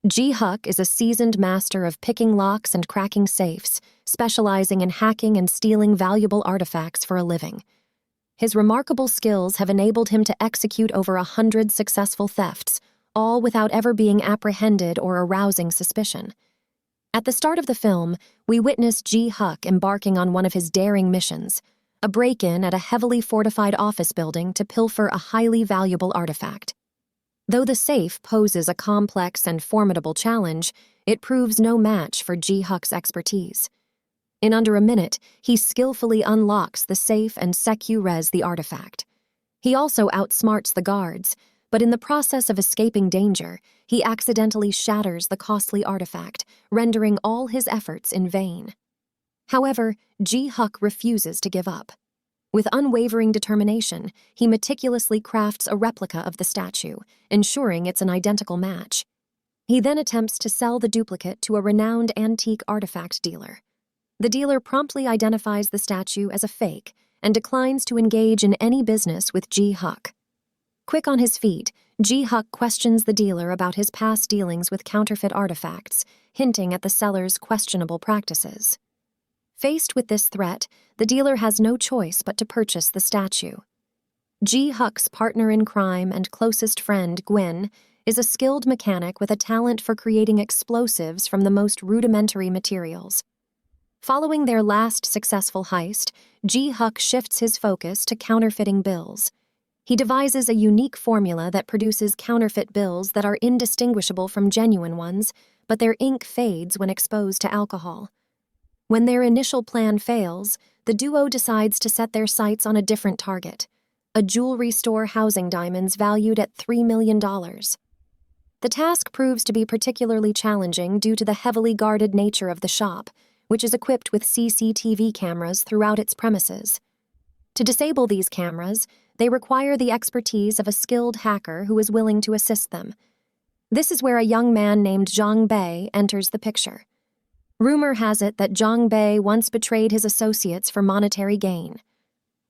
Ji-hyuk is a seasoned master of picking locks and cracking safes, specializing in hacking and stealing valuable artifacts for a living. His remarkable skills have enabled him to execute over 100 successful thefts, all without ever being apprehended or arousing suspicion. At the start of the film, we witness Ji-hyuk embarking on one of his daring missions, a break-in at a heavily fortified office building to pilfer a highly valuable artifact. Though the safe poses a complex and formidable challenge, it proves no match for Ji-hyuk's expertise. In under a minute, he skillfully unlocks the safe and secure-res the artifact. He also outsmarts the guards, but in the process of escaping danger, he accidentally shatters the costly artifact, rendering all his efforts in vain. However, Ji-hyuk refuses to give up. With unwavering determination, he meticulously crafts a replica of the statue, ensuring it's an identical match. He then attempts to sell the duplicate to a renowned antique artifact dealer. The dealer promptly identifies the statue as a fake and declines to engage in any business with Ji-hyuk. Quick on his feet, Ji-hyuk questions the dealer about his past dealings with counterfeit artifacts, hinting at the seller's questionable practices. Faced with this threat, the dealer has no choice but to purchase the statue. Ji-hyuk's partner in crime and closest friend, Goo-in, is a skilled mechanic with a talent for creating explosives from the most rudimentary materials. Following their last successful heist, Ji-hyuk shifts his focus to counterfeiting bills. He devises a unique formula that produces counterfeit bills that are indistinguishable from genuine ones, but their ink fades when exposed to alcohol. When their initial plan fails, the duo decides to set their sights on a different target, a jewelry store housing diamonds valued at $3 million. The task proves to be particularly challenging due to the heavily guarded nature of the shop, which is equipped with CCTV cameras throughout its premises. To disable these cameras, they require the expertise of a skilled hacker who is willing to assist them. This is where a young man named Jong-bae enters the picture. Rumor has it that Jong-bae once betrayed his associates for monetary gain.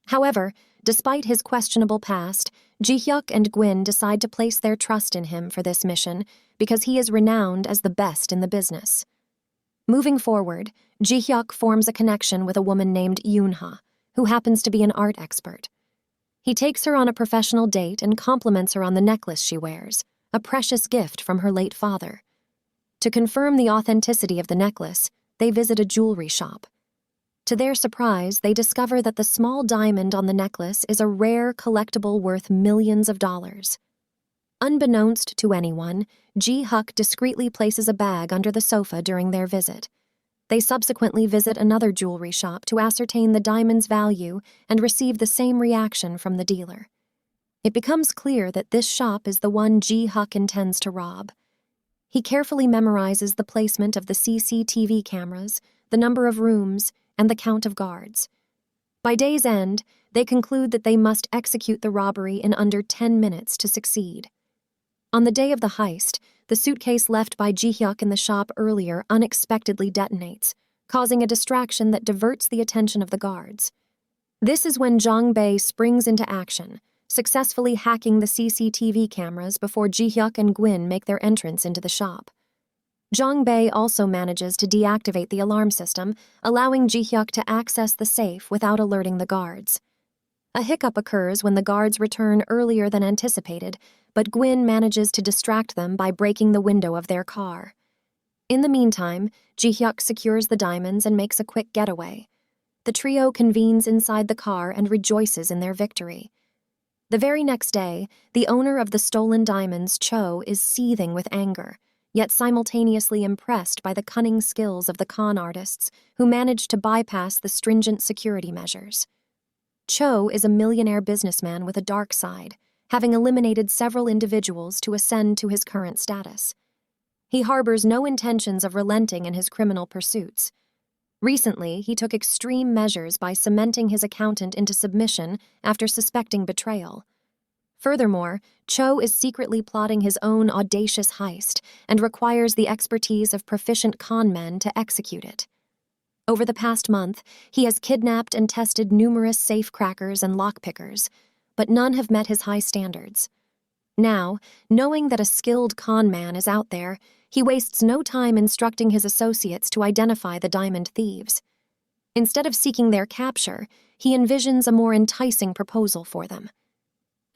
However, despite his questionable past, Ji-hyuk and Goo-in decide to place their trust in him for this mission because he is renowned as the best in the business. Moving forward, Ji-hyuk forms a connection with a woman named Yoon-ha, who happens to be an art expert. He takes her on a professional date and compliments her on the necklace she wears, a precious gift from her late father. To confirm the authenticity of the necklace, they visit a jewelry shop. To their surprise, they discover that the small diamond on the necklace is a rare collectible worth millions of dollars. Unbeknownst to anyone, Ji-hyuk discreetly places a bag under the sofa during their visit. They subsequently visit another jewelry shop to ascertain the diamond's value and receive the same reaction from the dealer. It becomes clear that this shop is the one Ji-hyuk intends to rob. He carefully memorizes the placement of the CCTV cameras, the number of rooms, and the count of guards. By day's end, they conclude that they must execute the robbery in under 10 minutes to succeed. On the day of the heist, the suitcase left by Ji-hyuk in the shop earlier unexpectedly detonates, causing a distraction that diverts the attention of the guards. This is when Jong-bae springs into action, successfully hacking the CCTV cameras before Ji-hyuk and Goo-in make their entrance into the shop. Jong-bae also manages to deactivate the alarm system, allowing Ji-hyuk to access the safe without alerting the guards. A hiccup occurs when the guards return earlier than anticipated, but Goo-in manages to distract them by breaking the window of their car. In the meantime, Ji-hyuk secures the diamonds and makes a quick getaway. The trio convenes inside the car and rejoices in their victory. The very next day, the owner of the stolen diamonds, Cho, is seething with anger, yet simultaneously impressed by the cunning skills of the con artists who managed to bypass the stringent security measures. Cho is a millionaire businessman with a dark side, having eliminated several individuals to ascend to his current status. He harbors no intentions of relenting in his criminal pursuits. Recently, he took extreme measures by cementing his accountant into submission after suspecting betrayal. Furthermore, Cho is secretly plotting his own audacious heist and requires the expertise of proficient con men to execute it. Over the past month, he has kidnapped and tested numerous safecrackers and lockpickers, but none have met his high standards. Now, knowing that a skilled con man is out there, He wastes no time instructing his associates to identify the diamond thieves. Instead of seeking their capture, he envisions a more enticing proposal for them.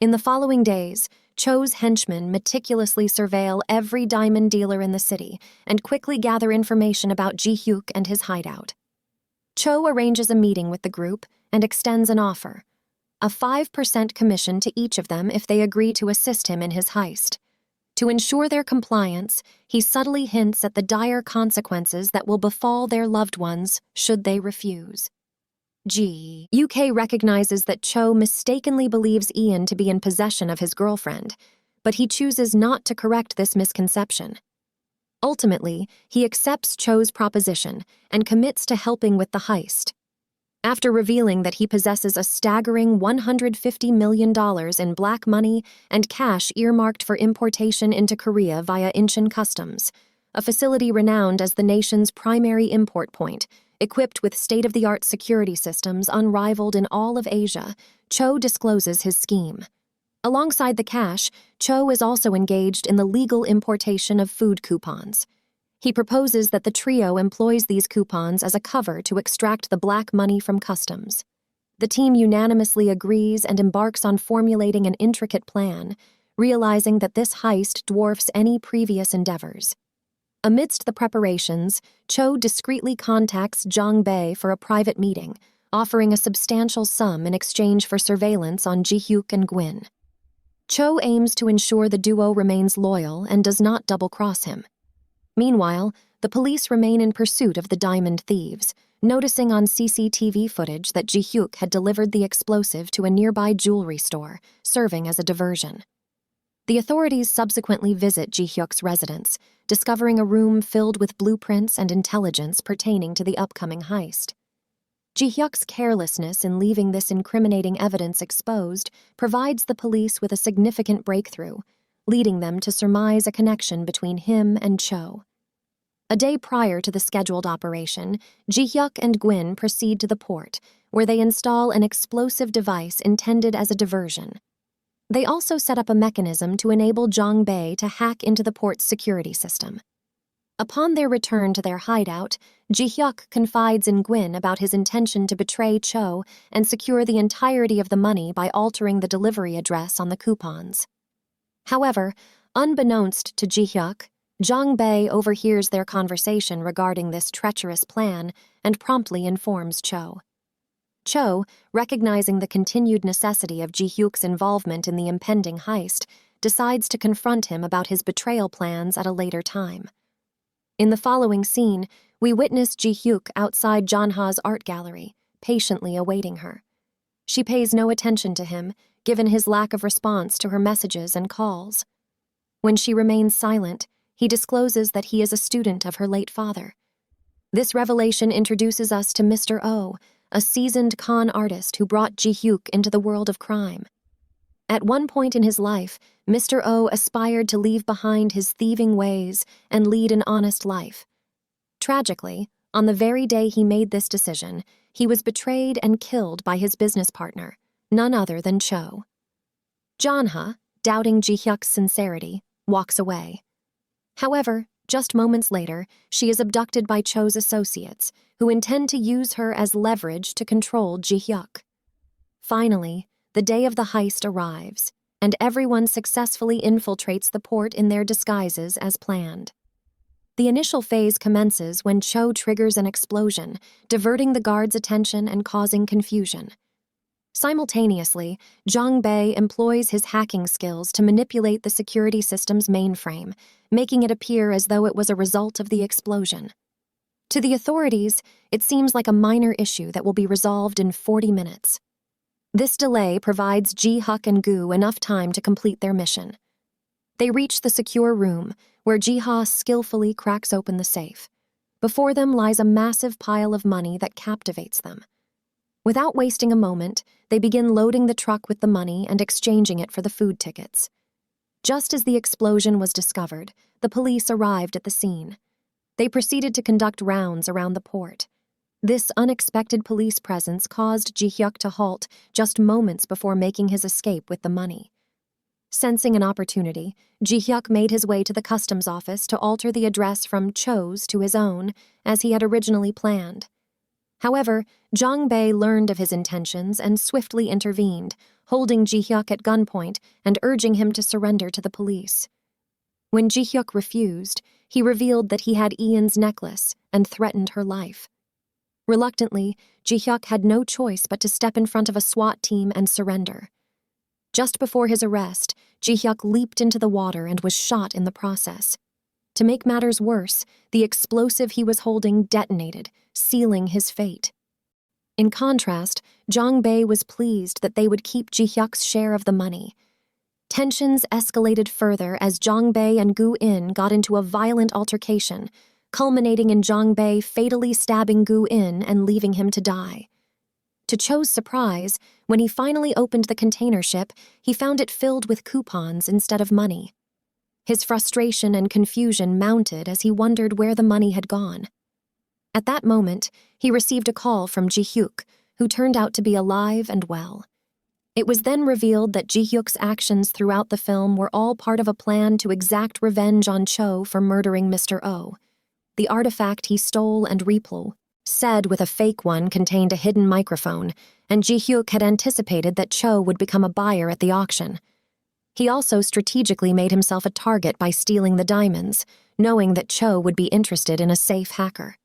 In the following days, Cho's henchmen meticulously surveil every diamond dealer in the city and quickly gather information about Ji-hyuk and his hideout. Cho arranges a meeting with the group and extends an offer, a 5% commission to each of them if they agree to assist him in his heist. To ensure their compliance, he subtly hints at the dire consequences that will befall their loved ones should they refuse. Ji-hyuk recognizes that Cho mistakenly believes Ian to be in possession of his girlfriend, but he chooses not to correct this misconception. Ultimately, he accepts Cho's proposition and commits to helping with the heist. After revealing that he possesses a staggering $150 million in black money and cash earmarked for importation into Korea via Incheon Customs, a facility renowned as the nation's primary import point, equipped with state-of-the-art security systems unrivaled in all of Asia, Cho discloses his scheme. Alongside the cash, Cho is also engaged in the legal importation of food coupons. He proposes that the trio employs these coupons as a cover to extract the black money from customs. The team unanimously agrees and embarks on formulating an intricate plan, realizing that this heist dwarfs any previous endeavors. Amidst the preparations, Cho discreetly contacts Jong-bae for a private meeting, offering a substantial sum in exchange for surveillance on Ji-hyuk and Goo-in. Cho aims to ensure the duo remains loyal and does not double-cross him. Meanwhile, the police remain in pursuit of the diamond thieves, noticing on CCTV footage that Ji-hyuk had delivered the explosive to a nearby jewelry store, serving as a diversion. The authorities subsequently visit Ji-hyuk's residence, discovering a room filled with blueprints and intelligence pertaining to the upcoming heist. Ji-hyuk's carelessness in leaving this incriminating evidence exposed provides the police with a significant breakthrough, leading them to surmise a connection between him and Cho. A day prior to the scheduled operation, Ji-hyuk and Goo-in proceed to the port, where they install an explosive device intended as a diversion. They also set up a mechanism to enable Jong-bae to hack into the port's security system. Upon their return to their hideout, Ji-hyuk confides in Goo-in about his intention to betray Cho and secure the entirety of the money by altering the delivery address on the coupons. However, unbeknownst to Ji-hyuk, Jong-bae overhears their conversation regarding this treacherous plan and promptly informs Cho. Cho, recognizing the continued necessity of Ji-hyuk's involvement in the impending heist, decides to confront him about his betrayal plans at a later time. In the following scene, we witness Ji-hyuk outside Jeonha's art gallery, patiently awaiting her. She pays no attention to him, given his lack of response to her messages and calls. When she remains silent, he discloses that he is a student of her late father. This revelation introduces us to Mr. Oh, a seasoned con artist who brought Ji-hyuk into the world of crime. At one point in his life, Mr. Oh aspired to leave behind his thieving ways and lead an honest life. Tragically, on the very day he made this decision, he was betrayed and killed by his business partner, none other than Cho. Jeonha, doubting Ji-hyuk's sincerity, walks away. However, just moments later, she is abducted by Cho's associates, who intend to use her as leverage to control Ji-hyuk. Finally, the day of the heist arrives, and everyone successfully infiltrates the port in their disguises as planned. The initial phase commences when Cho triggers an explosion, diverting the guards' attention and causing confusion. Simultaneously, Jong-bae employs his hacking skills to manipulate the security system's mainframe, making it appear as though it was a result of the explosion. To the authorities, it seems like a minor issue that will be resolved in 40 minutes. This delay provides Ji-hyuk and Goo enough time to complete their mission. They reach the secure room, where Ji-ha skillfully cracks open the safe. Before them lies a massive pile of money that captivates them. Without wasting a moment, they begin loading the truck with the money and exchanging it for the food tickets. Just as the explosion was discovered, the police arrived at the scene. They proceeded to conduct rounds around the port. This unexpected police presence caused Ji-hyuk to halt just moments before making his escape with the money. Sensing an opportunity, Ji-hyuk made his way to the customs office to alter the address from Cho's to his own, as he had originally planned. However, Jong-bae learned of his intentions and swiftly intervened, holding Ji-hyuk at gunpoint and urging him to surrender to the police. When Ji-hyuk refused, he revealed that he had Ian's necklace and threatened her life. Reluctantly, Ji-hyuk had no choice but to step in front of a SWAT team and surrender. Just before his arrest, Ji-hyuk leaped into the water and was shot in the process. To make matters worse, the explosive he was holding detonated, sealing his fate. In contrast, Jong-bae was pleased that they would keep Ji-hyuk's share of the money. Tensions escalated further as Jong-bae and Goo-in got into a violent altercation, culminating in Jong-bae fatally stabbing Goo-in and leaving him to die. To Cho's surprise, when he finally opened the container ship, he found it filled with coupons instead of money. His frustration and confusion mounted as he wondered where the money had gone. At that moment, he received a call from Ji-hyuk, who turned out to be alive and well. It was then revealed that Ji-hyuk's actions throughout the film were all part of a plan to exact revenge on Cho for murdering Mr. O. The artifact he stole and replo, said with a fake one, contained a hidden microphone, and Ji-hyuk had anticipated that Cho would become a buyer at the auction. He also strategically made himself a target by stealing the diamonds, knowing that Cho would be interested in a safe hacker.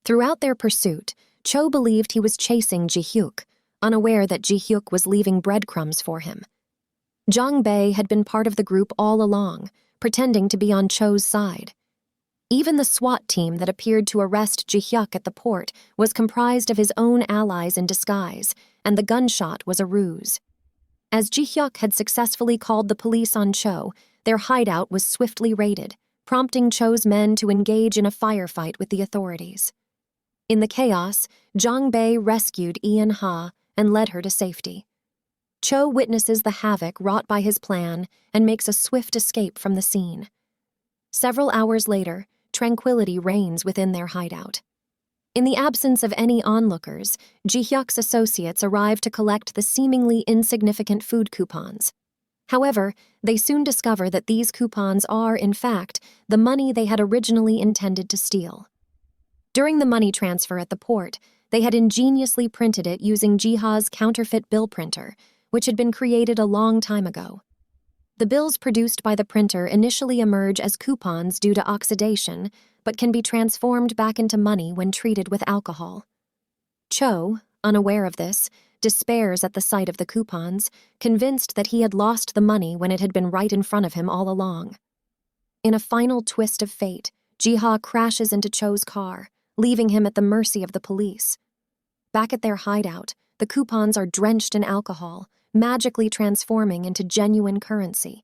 Throughout their pursuit, Cho believed he was chasing Ji-hyuk, unaware that Ji-hyuk was leaving breadcrumbs for him. Jong-bae had been part of the group all along, pretending to be on Cho's side. Even the SWAT team that appeared to arrest Ji-hyuk at the port was comprised of his own allies in disguise, and the gunshot was a ruse. As Ji-hyuk had successfully called the police on Cho, their hideout was swiftly raided, prompting Cho's men to engage in a firefight with the authorities. In the chaos, Jong-bae rescued Ian Ha and led her to safety. Cho witnesses the havoc wrought by his plan and makes a swift escape from the scene. Several hours later, tranquility reigns within their hideout. In the absence of any onlookers, Ji-hyuk's associates arrive to collect the seemingly insignificant food coupons. However, they soon discover that these coupons are, in fact, the money they had originally intended to steal. During the money transfer at the port, they had ingeniously printed it using Ji-ha's counterfeit bill printer, which had been created a long time ago. The bills produced by the printer initially emerge as coupons due to oxidation, but can be transformed back into money when treated with alcohol. Cho, unaware of this, despairs at the sight of the coupons, convinced that he had lost the money when it had been right in front of him all along. In a final twist of fate, Ji-ha crashes into Cho's car, leaving him at the mercy of the police. Back at their hideout, the coupons are drenched in alcohol, magically transforming into genuine currency.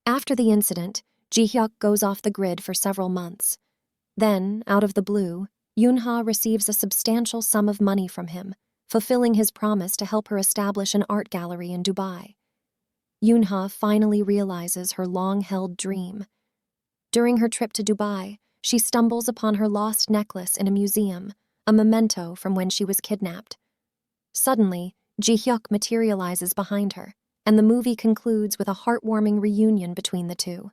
After the incident, Ji-hyuk goes off the grid for several months. Then, out of the blue, Yoon-ha receives a substantial sum of money from him, fulfilling his promise to help her establish an art gallery in Dubai. Yoon-ha finally realizes her long-held dream. During her trip to Dubai, she stumbles upon her lost necklace in a museum, a memento from when she was kidnapped. Suddenly, Ji-hyuk materializes behind her, and the movie concludes with a heartwarming reunion between the two.